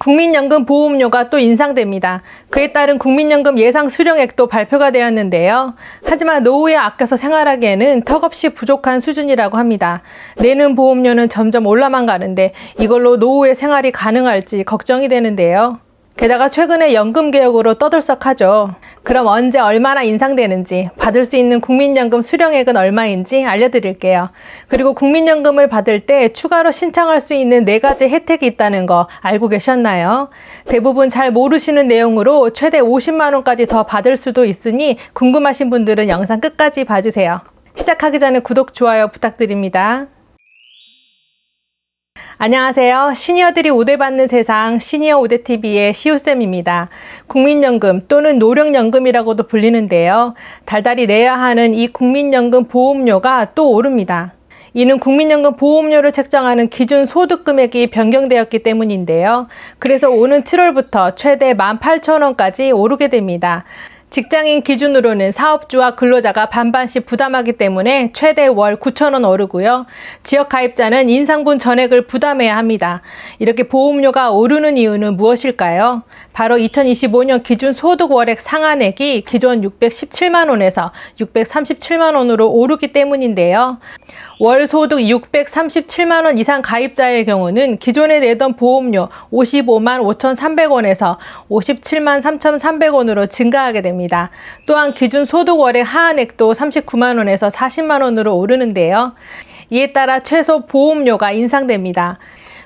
국민연금 보험료가 또 인상됩니다. 그에 따른 국민연금 예상 수령액도 발표가 되었는데요. 하지만 노후에 아껴서 생활하기에는 턱없이 부족한 수준이라고 합니다. 내는 보험료는 점점 올라만 가는데 이걸로 노후의 생활이 가능할지 걱정이 되는데요. 게다가 최근에 연금 개혁으로 떠들썩하죠. 그럼 언제 얼마나 인상되는지, 받을 수 있는 국민연금 수령액은 얼마인지 알려드릴게요. 그리고 국민연금을 받을 때 추가로 신청할 수 있는 4가지 혜택이 있다는 거 알고 계셨나요? 대부분 잘 모르시는 내용으로 최대 50만 원까지 더 받을 수도 있으니 궁금하신 분들은 영상 끝까지 봐주세요. 시작하기 전에 구독, 좋아요 부탁드립니다. 안녕하세요. 시니어들이 우대받는 세상 시니어 우대TV의 시우쌤입니다. 국민연금 또는 노령연금이라고도 불리는데요. 달달이 내야 하는 이 국민연금 보험료가 또 오릅니다. 이는 국민연금 보험료를 책정하는 기준 소득 금액이 변경되었기 때문인데요. 그래서 오는 7월부터 최대 18,000원까지 오르게 됩니다. 직장인 기준으로는 사업주와 근로자가 반반씩 부담하기 때문에 최대 월 9,000원 오르고요. 지역 가입자는 인상분 전액을 부담해야 합니다. 이렇게 보험료가 오르는 이유는 무엇일까요? 바로 2025년 기준 소득 월액 상한액이 기존 617만 원에서 637만 원으로 오르기 때문인데요. 월 소득 637만 원 이상 가입자의 경우는 기존에 내던 보험료 55만 5,300원에서 57만 3,300원으로 증가하게 됩니다. 또한 기준 소득 월의 하한액도 39만 원에서 40만 원으로 오르는데요. 이에 따라 최소 보험료가 인상됩니다.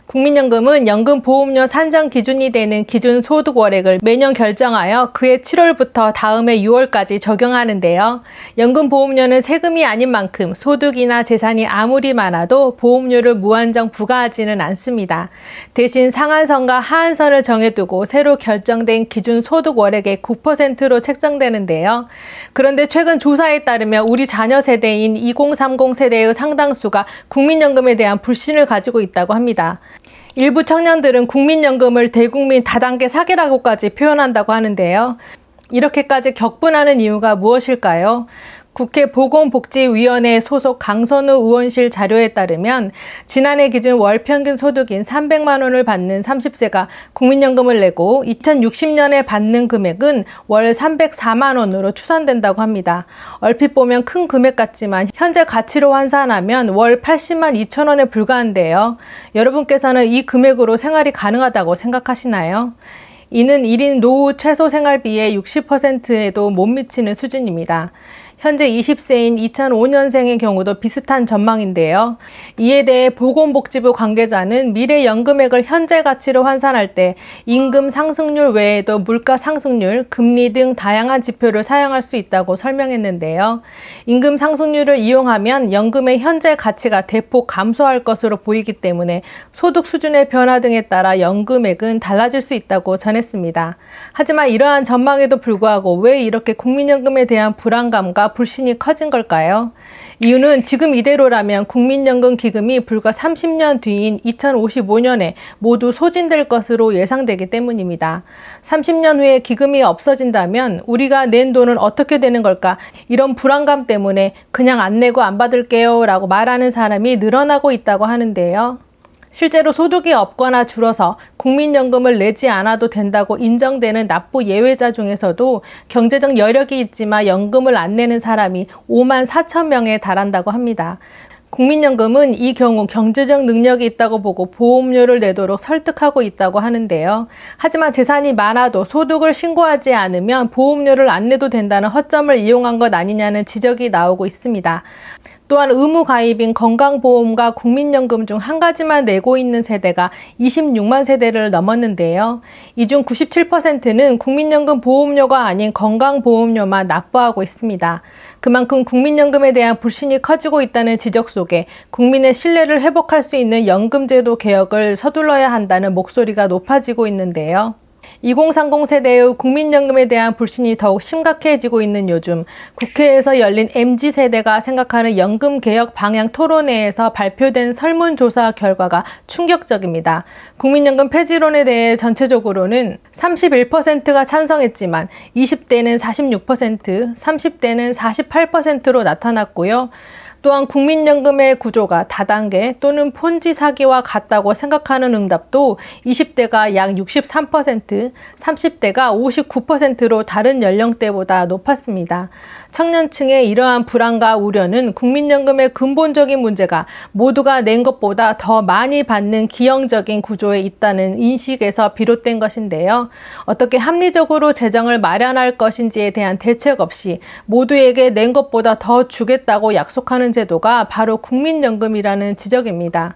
국민연금은 연금보험료 산정 기준이 되는 기준 소득 월액을 매년 결정하여 그해 7월부터 다음해 6월까지 적용하는데요. 연금보험료는 세금이 아닌 만큼 소득이나 재산이 아무리 많아도 보험료를 무한정 부과하지는 않습니다. 대신 상한선과 하한선을 정해두고 새로 결정된 기준 소득 월액의 9%로 책정되는데요. 그런데 최근 조사에 따르면 우리 자녀 세대인 2030 세대의 상당수가 국민연금에 대한 불신을 가지고 있다고 합니다. 일부 청년들은 국민연금을 대국민 다단계 사기라고까지 표현한다고 하는데요. 이렇게까지 격분하는 이유가 무엇일까요? 국회 보건복지위원회 소속 강선우 의원실 자료에 따르면 지난해 기준 월 평균 소득인 300만 원을 받는 30세가 국민연금을 내고 2060년에 받는 금액은 월 304만 원으로 추산된다고 합니다. 얼핏 보면 큰 금액 같지만 현재 가치로 환산하면 월 80만 2천 원에 불과한데요. 여러분께서는 이 금액으로 생활이 가능하다고 생각하시나요? 이는 1인 노후 최소 생활비의 60%에도 못 미치는 수준입니다. 현재 20세인 2005년생의 경우도 비슷한 전망인데요. 이에 대해 보건복지부 관계자는 미래 연금액을 현재 가치로 환산할 때 임금 상승률 외에도 물가 상승률, 금리 등 다양한 지표를 사용할 수 있다고 설명했는데요. 임금 상승률을 이용하면 연금의 현재 가치가 대폭 감소할 것으로 보이기 때문에 소득 수준의 변화 등에 따라 연금액은 달라질 수 있다고 전했습니다. 하지만 이러한 전망에도 불구하고 왜 이렇게 국민연금에 대한 불안감과 불신이 커진 걸까요? 이유는 지금 이대로라면 국민연금 기금이 불과 30년 뒤인 2055년에 모두 소진될 것으로 예상되기 때문입니다. 30년 후에 기금이 없어진다면 우리가 낸 돈은 어떻게 되는 걸까? 이런 불안감 때문에 그냥 안 내고 안 받을게요 라고 말하는 사람이 늘어나고 있다고 하는데요. 실제로 소득이 없거나 줄어서 국민연금을 내지 않아도 된다고 인정되는 납부 예외자 중에서도 경제적 여력이 있지만 연금을 안 내는 사람이 5만 4천 명에 달한다고 합니다. 국민연금은 이 경우 경제적 능력이 있다고 보고 보험료를 내도록 설득하고 있다고 하는데요. 하지만 재산이 많아도 소득을 신고하지 않으면 보험료를 안 내도 된다는 허점을 이용한 것 아니냐는 지적이 나오고 있습니다. 또한 의무 가입인 건강보험과 국민연금 중 한 가지만 내고 있는 세대가 26만 세대를 넘었는데요. 이 중 97%는 국민연금 보험료가 아닌 건강보험료만 납부하고 있습니다. 그만큼 국민연금에 대한 불신이 커지고 있다는 지적 속에 국민의 신뢰를 회복할 수 있는 연금제도 개혁을 서둘러야 한다는 목소리가 높아지고 있는데요. 2030 세대의 국민연금에 대한 불신이 더욱 심각해지고 있는 요즘 국회에서 열린 MZ세대가 생각하는 연금개혁 방향 토론회에서 발표된 설문조사 결과가 충격적입니다. 국민연금 폐지론에 대해 전체적으로는 31%가 찬성했지만 20대는 46%, 30대는 48%로 나타났고요. 또한 국민연금의 구조가 다단계 또는 폰지 사기와 같다고 생각하는 응답도 20대가 약 63%, 30대가 59%로 다른 연령대보다 높았습니다. 청년층의 이러한 불안과 우려는 국민연금의 근본적인 문제가 모두가 낸 것보다 더 많이 받는 기형적인 구조에 있다는 인식에서 비롯된 것인데요. 어떻게 합리적으로 재정을 마련할 것인지에 대한 대책 없이 모두에게 낸 것보다 더 주겠다고 약속하는 제도가 바로 국민연금이라는 지적입니다.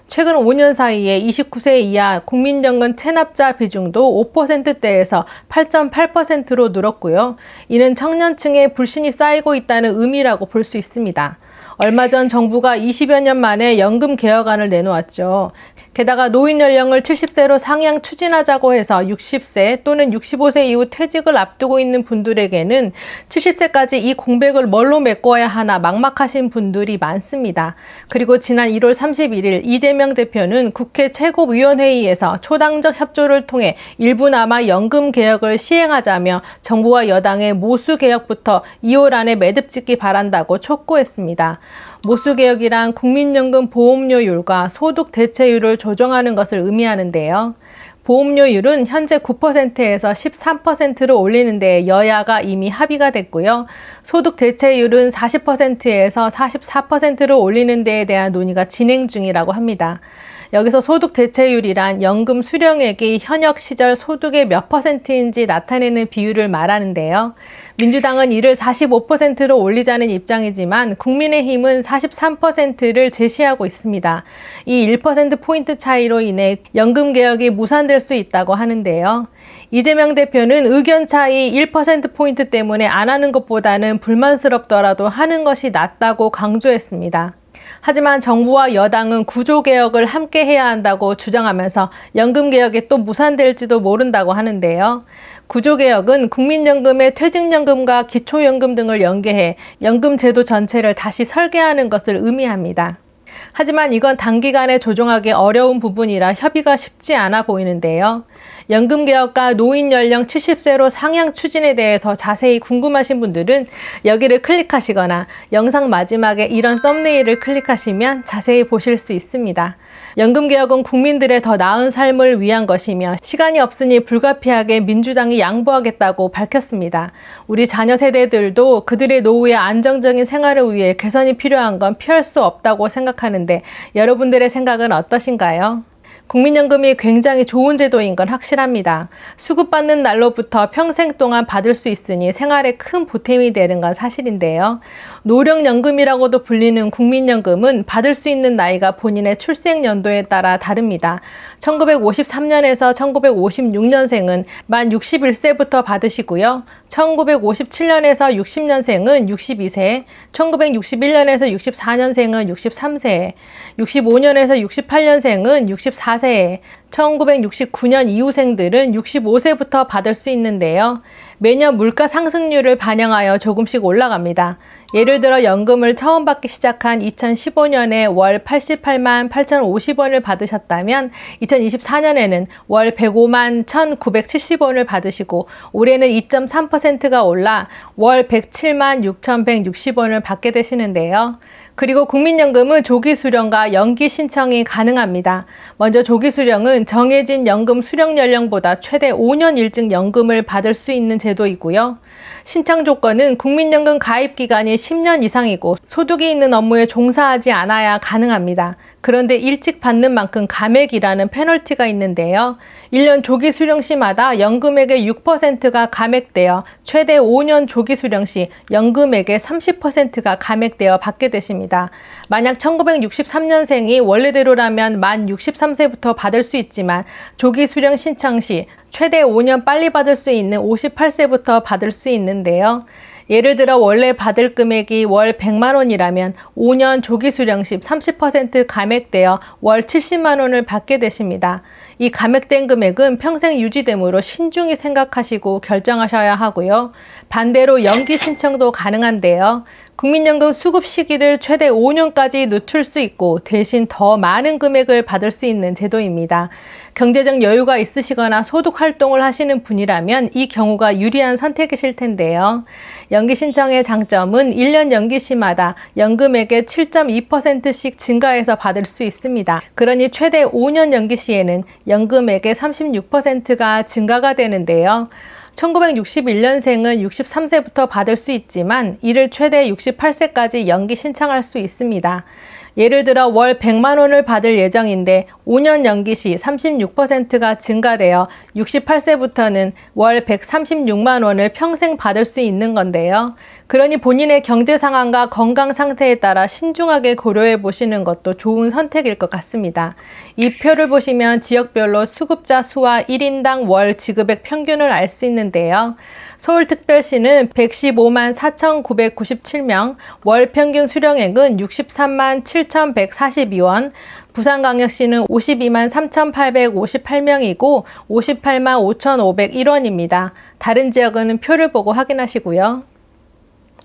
최근 5년 사이에 29세 이하 국민연금 체납자 비중도 5%대에서 8.8%로 늘었고요. 이는 청년층의 불신이 쌓이고 있다는 의미라고 볼 수 있습니다. 얼마 전 정부가 20여 년 만에 연금 개혁안을 내놓았죠. 게다가 노인 연령을 70세로 상향 추진하자고 해서 60세 또는 65세 이후 퇴직을 앞두고 있는 분들에게는 70세까지 이 공백을 뭘로 메꿔야 하나 막막하신 분들이 많습니다. 그리고 지난 1월 31일 이재명 대표는 국회 최고위원회의에서 초당적 협조를 통해 일부나마 연금 개혁을 시행하자며 정부와 여당의 모수 개혁부터 2월 안에 매듭 짓기 바란다고 촉구했습니다. 모수개혁이란 국민연금 보험료율과 소득 대체율을 조정하는 것을 의미하는데요. 보험료율은 현재 9%에서 13%로 올리는 데 여야가 이미 합의가 됐고요. 소득 대체율은 40%에서 44%로 올리는 데에 대한 논의가 진행 중이라고 합니다. 여기서 소득 대체율이란 연금 수령액이 현역 시절 소득의 몇 %인지 나타내는 비율을 말하는데요. 민주당은 이를 45%로 올리자는 입장이지만 국민의힘은 43%를 제시하고 있습니다. 이 1%포인트 차이로 인해 연금 개혁이 무산될 수 있다고 하는데요. 이재명 대표는 의견 차이 1%포인트 때문에 안 하는 것보다는 불만스럽더라도 하는 것이 낫다고 강조했습니다. 하지만 정부와 여당은 구조개혁을 함께 해야 한다고 주장하면서 연금개혁이 또 무산될지도 모른다고 하는데요. 구조개혁은 국민연금의 퇴직연금과 기초연금 등을 연계해 연금제도 전체를 다시 설계하는 것을 의미합니다. 하지만 이건 단기간에 조정하기 어려운 부분이라 협의가 쉽지 않아 보이는데요. 연금개혁과 노인연령 70세로 상향 추진에 대해 더 자세히 궁금하신 분들은 여기를 클릭하시거나 영상 마지막에 이런 썸네일을 클릭하시면 자세히 보실 수 있습니다. 연금개혁은 국민들의 더 나은 삶을 위한 것이며 시간이 없으니 불가피하게 민주당이 양보하겠다고 밝혔습니다. 우리 자녀 세대들도 그들의 노후의 안정적인 생활을 위해 개선이 필요한 건 피할 수 없다고 생각하는데 여러분들의 생각은 어떠신가요? 국민연금이 굉장히 좋은 제도인 건 확실합니다. 수급받는 날로부터 평생 동안 받을 수 있으니 생활에 큰 보탬이 되는 건 사실인데요. 노령연금이라고도 불리는 국민연금은 받을 수 있는 나이가 본인의 출생연도에 따라 다릅니다. 1953년에서 1956년생은 만 61세부터 받으시고요. 1957년에서 60년생은 62세, 1961년에서 64년생은 63세, 65년에서 68년생은 64세, 1969년 이후생들은 65세부터 받을 수 있는데요. 매년 물가 상승률을 반영하여 조금씩 올라갑니다. 예를 들어 연금을 처음 받기 시작한 2015년에 월 88만 8,050원을 받으셨다면 2024년에는 월 105만 1,970원을 받으시고 올해는 2.3%가 올라 월 107만 6,160원을 받게 되시는데요. 그리고 국민연금은 조기 수령과 연기 신청이 가능합니다. 먼저 조기 수령은 정해진 연금 수령 연령보다 최대 5년 일찍 연금을 받을 수 있는 제도이고요. 신청 조건은 국민연금 가입 기간이 10년 이상이고 소득이 있는 업무에 종사하지 않아야 가능합니다. 그런데 일찍 받는 만큼 감액이라는 페널티가 있는데요. 1년 조기 수령 시마다 연금액의 6%가 감액되어 최대 5년 조기 수령 시 연금액의 30%가 감액되어 받게 되십니다. 만약 1963년생이 원래대로라면 만 63세부터 받을 수 있지만 조기 수령 신청 시 최대 5년 빨리 받을 수 있는 58세부터 받을 수 있는데요. 예를 들어 원래 받을 금액이 월 100만 원이라면 5년 조기 수령 시 30% 감액되어 월 70만 원을 받게 되십니다. 이 감액된 금액은 평생 유지되므로 신중히 생각하시고 결정하셔야 하고요. 반대로 연기 신청도 가능한데요. 국민연금 수급 시기를 최대 5년까지 늦출 수 있고 대신 더 많은 금액을 받을 수 있는 제도입니다. 경제적 여유가 있으시거나 소득 활동을 하시는 분이라면 이 경우가 유리한 선택이실 텐데요. 연기 신청의 장점은 1년 연기 시마다 연금액의 7.2%씩 증가해서 받을 수 있습니다. 그러니 최대 5년 연기 시에는 연금액의 36%가 증가가 되는데요. 1961년생은 63세부터 받을 수 있지만 이를 최대 68세까지 연기 신청할 수 있습니다. 예를 들어 월 100만 원을 받을 예정인데 5년 연기 시 36%가 증가되어 68세부터는 월 136만 원을 평생 받을 수 있는 건데요. 그러니 본인의 경제 상황과 건강 상태에 따라 신중하게 고려해 보시는 것도 좋은 선택일 것 같습니다. 이 표를 보시면 지역별로 수급자 수와 1인당 월 지급액 평균을 알 수 있는데요. 서울특별시는 115만 4,997명, 월 평균 수령액은 63만 7,142원, 부산광역시는 52만 3,858명이고 58만 5,501원입니다. 다른 지역은 표를 보고 확인하시고요.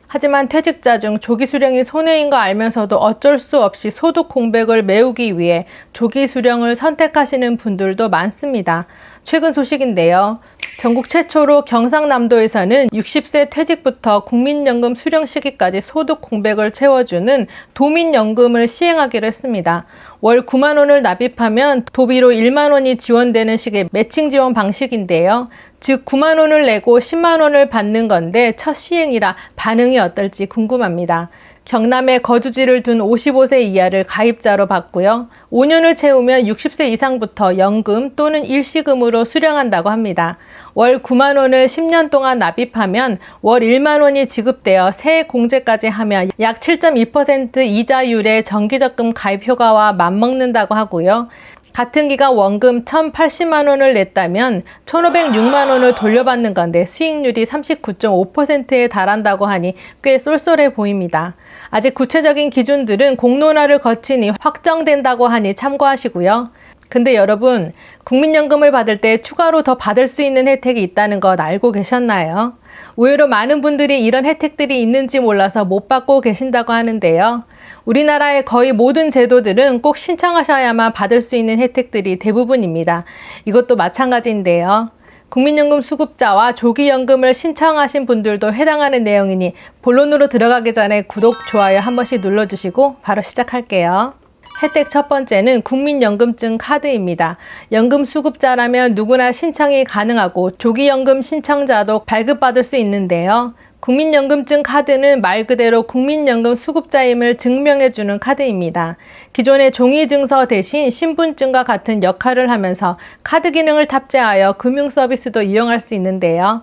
하지만 퇴직자 중 조기 수령이 손해인 거 알면서도 어쩔 수 없이 소득 공백을 메우기 위해 조기 수령을 선택하시는 분들도 많습니다. 최근 소식인데요. 전국 최초로 경상남도에서는 60세 퇴직부터 국민연금 수령 시기까지 소득 공백을 채워주는 도민연금을 시행하기로 했습니다. 월 9만 원을 납입하면 도비로 1만 원이 지원되는 식의 매칭 지원 방식인데요. 즉 9만 원을 내고 10만 원을 받는 건데 첫 시행이라 반응이 어떨지 궁금합니다. 경남에 거주지를 둔 55세 이하를 가입자로 받고요. 5년을 채우면 60세 이상부터 연금 또는 일시금으로 수령한다고 합니다. 월 9만 원을 10년 동안 납입하면 월 1만 원이 지급되어 세액 공제까지 하면 약 7.2% 이자율의 정기적금 가입 효과와 맞먹는다고 하고요. 같은 기간 원금 1,080만 원을 냈다면 1,506만 원을 돌려받는 건데 수익률이 39.5%에 달한다고 하니 꽤 쏠쏠해 보입니다. 아직 구체적인 기준들은 공론화를 거치니 확정된다고 하니 참고하시고요. 근데 여러분, 국민연금을 받을 때 추가로 더 받을 수 있는 혜택이 있다는 것 알고 계셨나요? 의외로 많은 분들이 이런 혜택들이 있는지 몰라서 못 받고 계신다고 하는데요. 우리나라의 거의 모든 제도들은 꼭 신청하셔야만 받을 수 있는 혜택들이 대부분입니다. 이것도 마찬가지인데요. 국민연금 수급자와 조기연금을 신청하신 분들도 해당하는 내용이니 본론으로 들어가기 전에 구독, 좋아요 한 번씩 눌러주시고 바로 시작할게요. 혜택 첫 번째는 국민연금증 카드입니다. 연금 수급자라면 누구나 신청이 가능하고 조기연금 신청자도 발급받을 수 있는데요. 국민연금증 카드는 말 그대로 국민연금 수급자임을 증명해주는 카드입니다. 기존의 종이증서 대신 신분증과 같은 역할을 하면서 카드 기능을 탑재하여 금융 서비스도 이용할 수 있는데요.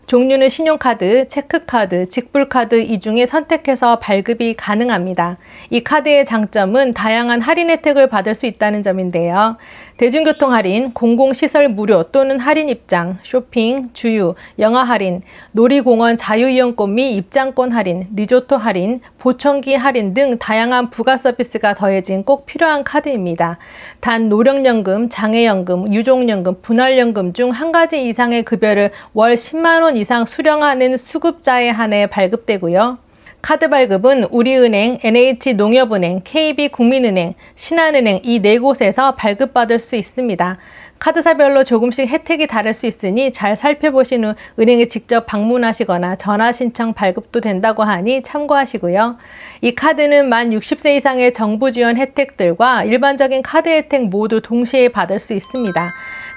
종류는 신용카드, 체크카드, 직불카드 이 중에 선택해서 발급이 가능합니다. 이 카드의 장점은 다양한 할인 혜택을 받을 수 있다는 점인데요. 대중교통 할인, 공공시설 무료 또는 할인 입장, 쇼핑, 주유, 영화 할인, 놀이공원 자유이용권 및 입장권 할인, 리조트 할인, 보청기 할인 등 다양한 부가 서비스가 더해진 꼭 필요한 카드입니다. 단 노령연금, 장애연금, 유족연금, 분할연금 중 한 가지 이상의 급여를 월 10만 원 이상 수령하는 수급자에 한해 발급되고요. 카드 발급은 우리은행, NH농협은행, KB국민은행, 신한은행 이 4곳에서 발급받을 수 있습니다. 카드사별로 조금씩 혜택이 다를 수 있으니 잘 살펴보신 후 은행에 직접 방문하시거나 전화 신청 발급도 된다고 하니 참고하시고요. 이 카드는 만 60세 이상의 정부 지원 혜택들과 일반적인 카드 혜택 모두 동시에 받을 수 있습니다.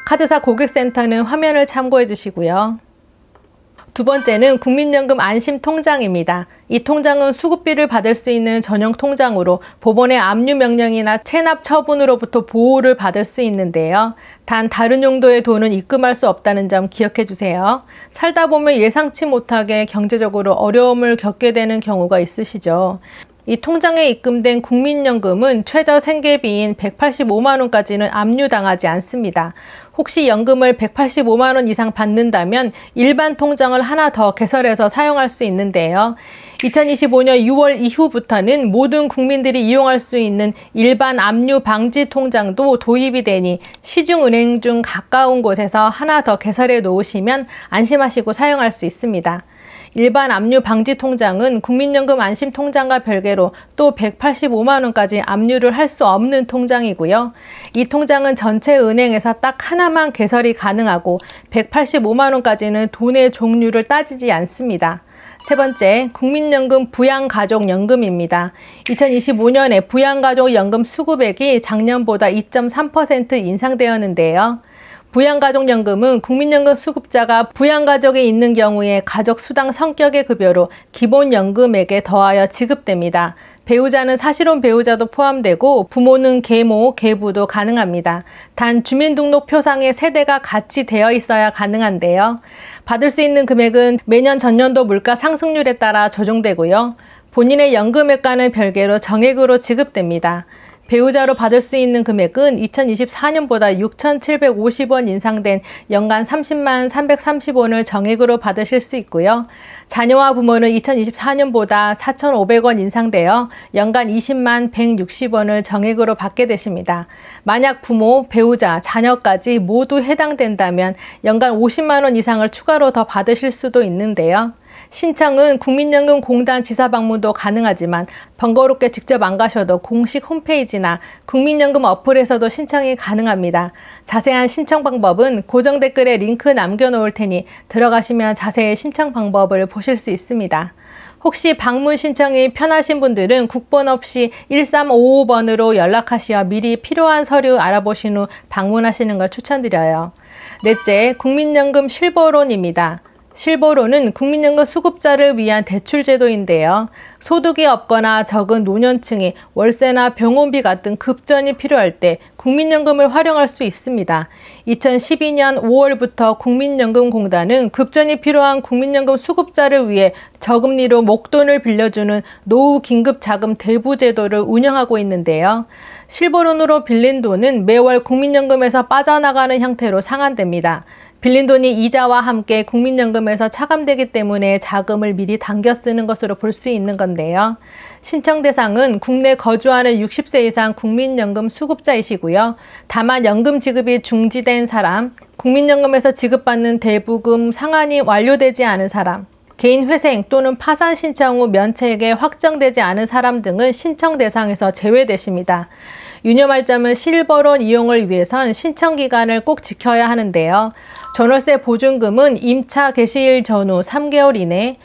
카드사 고객센터는 화면을 참고해 주시고요. 두 번째는 국민연금 안심통장입니다. 이 통장은 수급비를 받을 수 있는 전용 통장으로 법원의 압류 명령이나 체납 처분으로부터 보호를 받을 수 있는데요. 단 다른 용도의 돈은 입금할 수 없다는 점 기억해 주세요. 살다 보면 예상치 못하게 경제적으로 어려움을 겪게 되는 경우가 있으시죠. 이 통장에 입금된 국민연금은 최저 생계비인 185만 원까지는 압류당하지 않습니다. 혹시 연금을 185만 원 이상 받는다면 일반 통장을 하나 더 개설해서 사용할 수 있는데요. 2025년 6월 이후부터는 모든 국민들이 이용할 수 있는 일반 압류 방지 통장도 도입이 되니 시중은행 중 가까운 곳에서 하나 더 개설해 놓으시면 안심하시고 사용할 수 있습니다. 일반 압류 방지 통장은 국민연금 안심통장과 별개로 또 185만 원까지 압류를 할 수 없는 통장이고요. 이 통장은 전체 은행에서 딱 하나만 개설이 가능하고 185만 원까지는 돈의 종류를 따지지 않습니다. 세 번째, 국민연금 부양가족연금입니다. 2025년에 부양가족연금 수급액이 작년보다 2.3% 인상되었는데요. 부양가족연금은 국민연금 수급자가 부양가족이 있는 경우에 가족 수당 성격의 급여로 기본연금액에 더하여 지급됩니다. 배우자는 사실혼 배우자도 포함되고 부모는 계모, 계부도 가능합니다. 단 주민등록표상에 세대가 같이 되어 있어야 가능한데요. 받을 수 있는 금액은 매년 전년도 물가 상승률에 따라 조정되고요. 본인의 연금액과는 별개로 정액으로 지급됩니다. 배우자로 받을 수 있는 금액은 2024년보다 6,750원 인상된 연간 30만 330원을 정액으로 받으실 수 있고요. 자녀와 부모는 2024년보다 4,500원 인상되어 연간 20만 160원을 정액으로 받게 되십니다. 만약 부모, 배우자, 자녀까지 모두 해당된다면 연간 50만 원 이상을 추가로 더 받으실 수도 있는데요. 신청은 국민연금공단 지사방문도 가능하지만 번거롭게 직접 안 가셔도 공식 홈페이지나 국민연금 어플에서도 신청이 가능합니다. 자세한 신청 방법은 고정 댓글에 링크 남겨놓을 테니 들어가시면 자세히 신청 방법을 보실 수 있습니다. 혹시 방문 신청이 편하신 분들은 국번 없이 1355번으로 연락하시어 미리 필요한 서류 알아보신 후 방문하시는 걸 추천드려요. 넷째, 국민연금 실버론입니다. 실버론은 국민연금 수급자를 위한 대출 제도인데요. 소득이 없거나 적은 노년층이 월세나 병원비 같은 급전이 필요할 때 국민연금을 활용할 수 있습니다. 2012년 5월부터 국민연금공단은 급전이 필요한 국민연금 수급자를 위해 저금리로 목돈을 빌려주는 노후 긴급자금 대부 제도를 운영하고 있는데요. 실버론으로 빌린 돈은 매월 국민연금에서 빠져나가는 형태로 상환됩니다. 빌린 돈이 이자와 함께 국민연금에서 차감되기 때문에 자금을 미리 당겨 쓰는 것으로 볼 수 있는 건데요. 신청 대상은 국내 거주하는 60세 이상 국민연금 수급자이시고요. 다만 연금 지급이 중지된 사람, 국민연금에서 지급받는 대부금 상환이 완료되지 않은 사람, 개인 회생 또는 파산 신청 후 면책에 확정되지 않은 사람 등은 신청 대상에서 제외되십니다. 유념할 점은 실버론 이용을 위해선 신청 기간을 꼭 지켜야 하는데요. 전월세 보증금은 임차 개시일 전후 3개월 이내,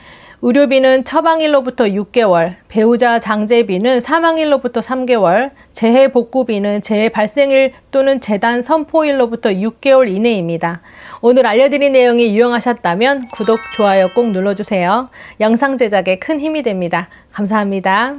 의료비는 처방일로부터 6개월, 배우자 장제비는 사망일로부터 3개월, 재해 복구비는 재해 발생일 또는 재단 선포일로부터 6개월 이내입니다. 오늘 알려드린 내용이 유용하셨다면 구독, 좋아요 꼭 눌러주세요. 영상 제작에 큰 힘이 됩니다. 감사합니다.